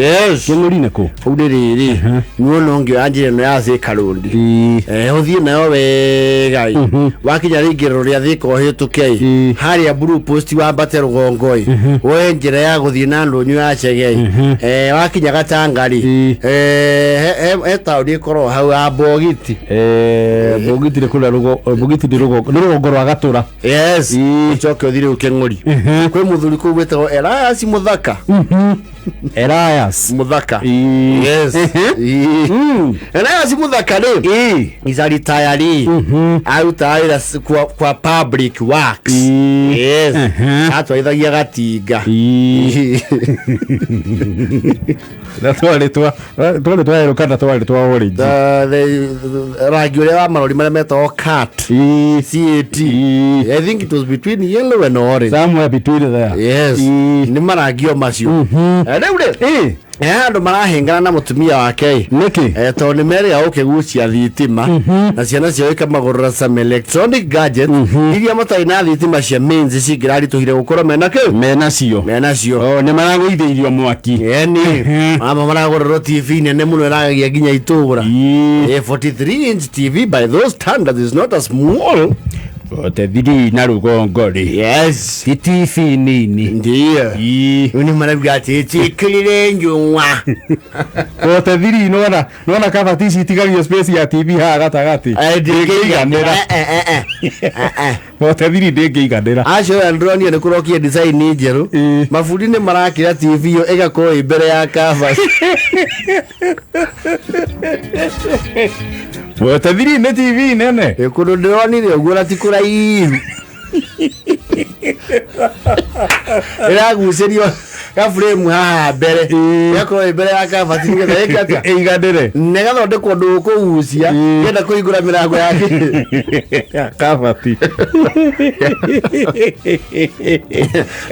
Yes. Keng'ori nako. Udiriri. Nuno ngio anjire no yaze karundi. Uthie nayo wega. Wakinya ringiro ria thiko hituke. Haria blue post wa bate rugongoi. We njira ya guthie na ndunyu ya chegei. Wakinya gatangari. Tauri koro hau abogiti. Bogiti rekula rugo bogiti rugo rwa gatura. Yes. Icoke uthire ukeng'ori. Kwe muthuri ku gwetwo Elias Muthaka. Elias Muthaka. Yes. Elias Muthaka is a retiree. Aruta kwa public works. Yes. Atwaithagia gatinga. Na twaletwa rukana twaletwa orange. Rangi uria wa marori maria metagwo cat. CAT. I think it was between yellow and orange. Somewhere between there. Yes. Ni marangio macio. Rĩu andu marahengana na mutumia wake niki to ni mere ya ukigucia thitima na ciana cio ikamagurura some electronic gadgets iria matai na thitima cia menzi cingirari tuhire gukora mena cio ni maraguithĩirio mwaki yani mama maragurura TV nene muno iragia nginya itura 43 inch TV by those standards is not a small. Ote thiri na rugongori. Yes. TV nini. Ndiyo. Uni marabigati tikirire njungwa. Ote thiri nona kabati citigario space ya TV ha gatagati. Ndĩngĩiganĩra. Ote thiri ndĩngĩiganĩra. Acio androni ni kurokia design njeru. Mabundi ni marakira TV yo igakorwo imbere ya kabati. Ote thiri ni TV nene. Kundu ndĩronire ũguo na tikura iru. Iragucerio ka frame haha mbere. Yako mbere ya kabati ngetha ikata. Igadere. Negathondekwo ndũ kũgucia. Ngenda kũhingũra mĩrango yake. Kabati.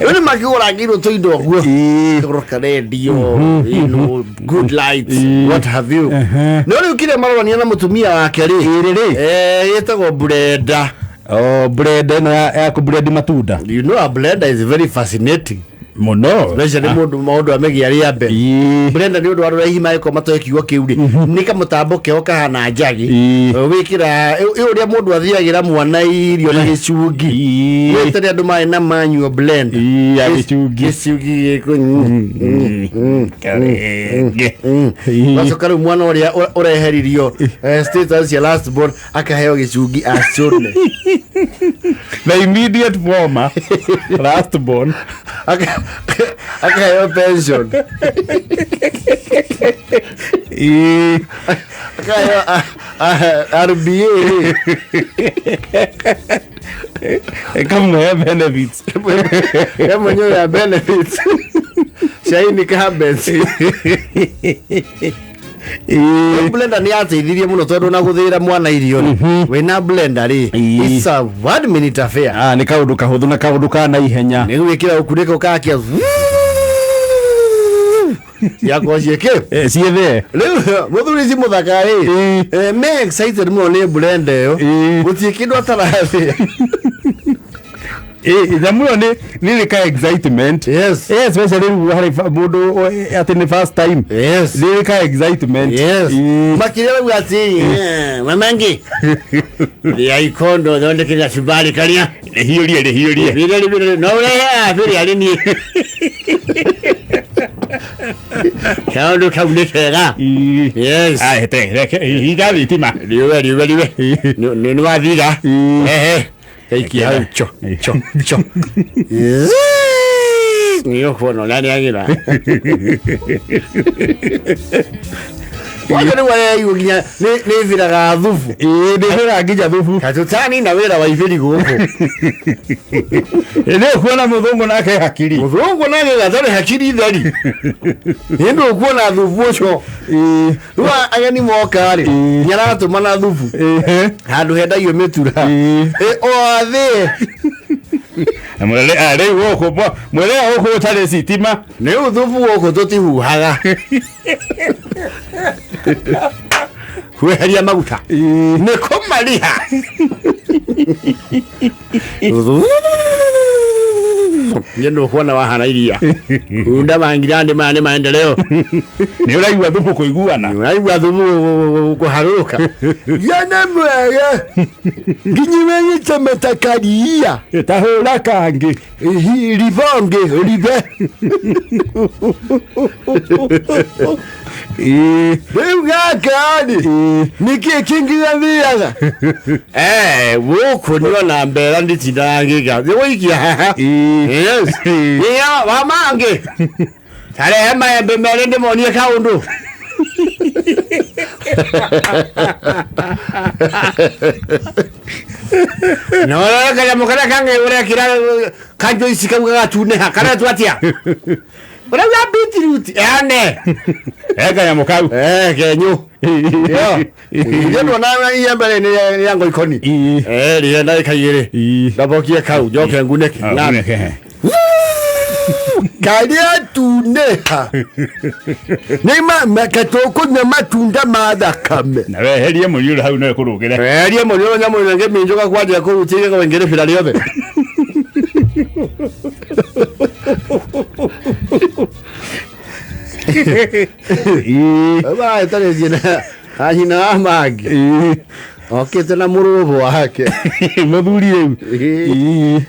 Nĩ makĩgũra ngiro tũindo ũguo. Kũroka radio, good lights, what have you. No rĩu kire marorania na mutumia wake yetagwo Brenda. Oh, Brenda no ya kubredi matunda. You know a blender is very fascinating. Mono. Especially mundu amegia riambe. Brenda ni undu wa rahima iko mato kiugo kiuri. Nika mutambo ke okahana njagi. Wikira uria mundu athiagira mwana irio na gicungi. Wetari andu mai na manual blend. Ya gicungi ko. Wacoka riu mwana uria ureheririo status ya last born akaheo gicungi acone. The immediate former last born akaheo pension. Akaheo RBA. Kama ya benefits. Kama nyo ya benefits. Shaini kabens. Blender ni ateithirie muno tondu na guthira mwana irio wina blender it's a 1 minute affair. Ni kaundu kahuthu na kaundu kana ihenya ni gwikira ukuniko ukakia yako cieke ciethe riu muthuri Muthaka me excited muno ni blender yo gutie kindu atarathia. Zamuyo ni ka excitement. Yes. Especially when mundu at the first time. Yes. Ni ka excitement. Yes. Makirira gwati mamangi. Ya ikondo ndonde kila shibali kania. Hiyorie. Bile no ya bile alini. Kaundu kaunekera. Yes. Higa vitima. Liwe. Ni wathira. Eiki hau cho. Niyo kono nani agira. Wageni wale yuginya ni viraga thufu. Ndivira ngija thufu. Katutani na wira wa iviri guko. Kuona muthungu nake hakiri. Muthungu nake gathare hakiri thari. Ndio kuona thufu ucio. Ruwa ageni moka ri. Nyaratu mana thufu. Handu hendagio mitura. Othe. Mwele are woko mwele woko utare sitima. Ni thufu woko tutihuhaga. Kweheria maguta niko mariha Ndio kuona wahana iria. Unda mangirande mane maendeleo. Ni uraigua thubu kuiguana. Ni uraigua thubu kuharuka. Yana mwega. Nginya tamatakaria. Tahura kangi. Ribonge, ribe. Ngakani. Niki kingira thiaga. Wuku niona mbera nditindangiga. Wikia haha. Yes. Ya wamange. Tare maembe mere ndimonie kaundu. No kaya mukara kange ure kira kanjo isika gatune hakara twatia. Ora ya beetroot ane. Kaya mukau. Kenyu. Yo. Ndio na yambere ni yango ikoni. Ri na kayire. Ndabokie kau joke nguneke. Kalia tuneha. Nema makatoko na matunda madakame. Na we herie mũriũ hau no kurugire. Herie mũriũ nyamu nge minjoka kwaje kurutire kwa ngere fila liothe. Baba tare jina. Ahina amagi. Okay, tena mũrũbũ wake. Mũthuri rĩu.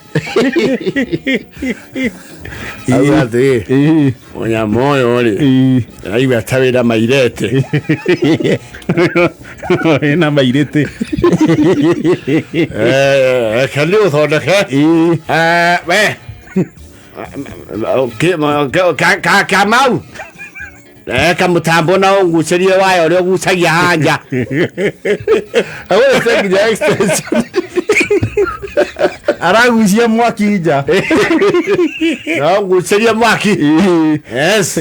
Awathi. Onya moyo ri. Aiwa tawira mairete. Ena mairete. Kali uthondeke. We. Okay, Kamau. Kamutambo na ngucerie wayo uri gucagia hanja. Awe sengi extension. Aragucia mwaki nja. No ngucerie mwaki. Yes.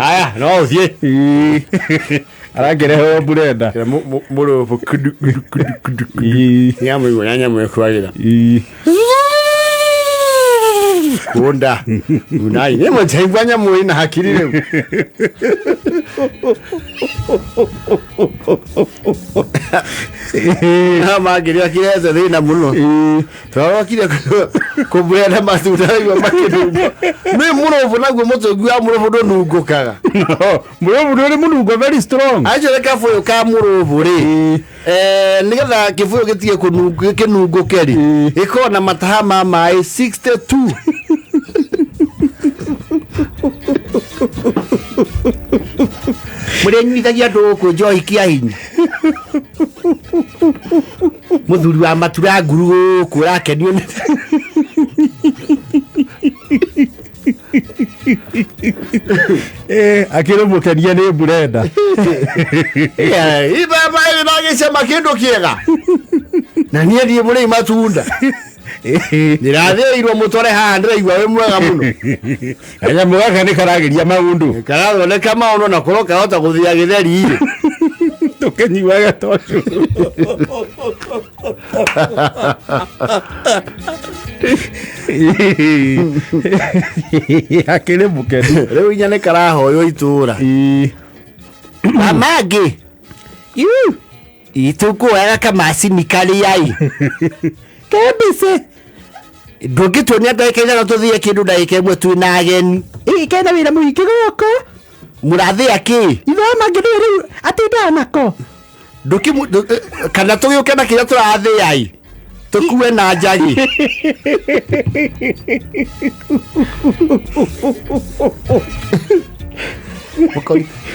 Aya, no thie. Aragereho burenda. Mũrũbũ kudu. Nyamu kwagira. Kunda. Unai ni mtaifanya muina hakiri leo. Magiria kireza thina muno. Twawakire kubwera matunda iwa makidugo. Ni mũrũbũ naguo mũtongu wa mũrũbũ ndũnungukaga. Mũrũbũ ndũrĩ mũnungo very strong. Aje kafuyo ka mũrũbũ ri. Nigetha kifuyo gitige kinunguke ri. Iko na mataha ma mai 62. Mure nyithagia nduku njohi kia hinya. Muthuri wa matura nguru kurakenio ni. Akirumukania ni burenda. Ibaba ile nagicema kindu kiega. Na niĩ ndiĩ mũrĩ matunda. Nirathĩirwo mũtore haha ndĩraigua wĩ mwega mũno. Kanyamũ gaka nĩ karageria maũndũ. Karathondeka maũndũ na kũrwo kahota gũthĩa gĩtheri irĩ. Tũkĩnyuaga tũcũ. Akĩrĩ mũkeni. Rĩu inya nĩ karahoywo itũũra. Mamangi. Itukuoyaga kamacini karĩai. Kabisa. Ndũngĩtuonia ndagĩka ithano tũthie kĩndũ ndagĩka ĩmwe twĩna ageni. Kena wĩra mũingĩ gũkũ. Mũrathĩa kĩ? Ithoma ngĩrĩ rĩu atinda nako. Kana tũgĩũke na kĩrĩa tũrathĩa tukue na njagi.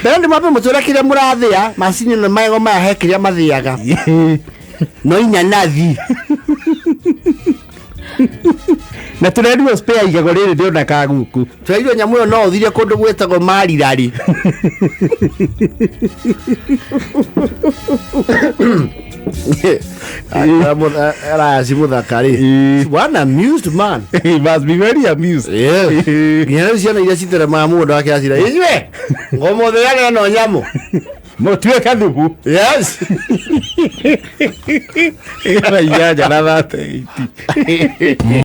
Mbere nĩ mwambe mũtwĩre kĩrĩa mũrathĩa, macini ĩno magego maya he kĩrĩa mathĩaga. No inya nathi. Na tũrendio spare igego rĩrĩ ndĩona kaguku. Tũrendio nyamũ ĩyo no ũthire kũndũ gwĩtagwo Marirari. Elias Muthaka ri. One amused man. He must be very amused. Yeah. Nginya ciana iria citeremaga mũndũ wake acira. Inyue. Ngomothĩane no nyamũ. Mũtue kathubu. Yes. Ĩra inyanya na 38.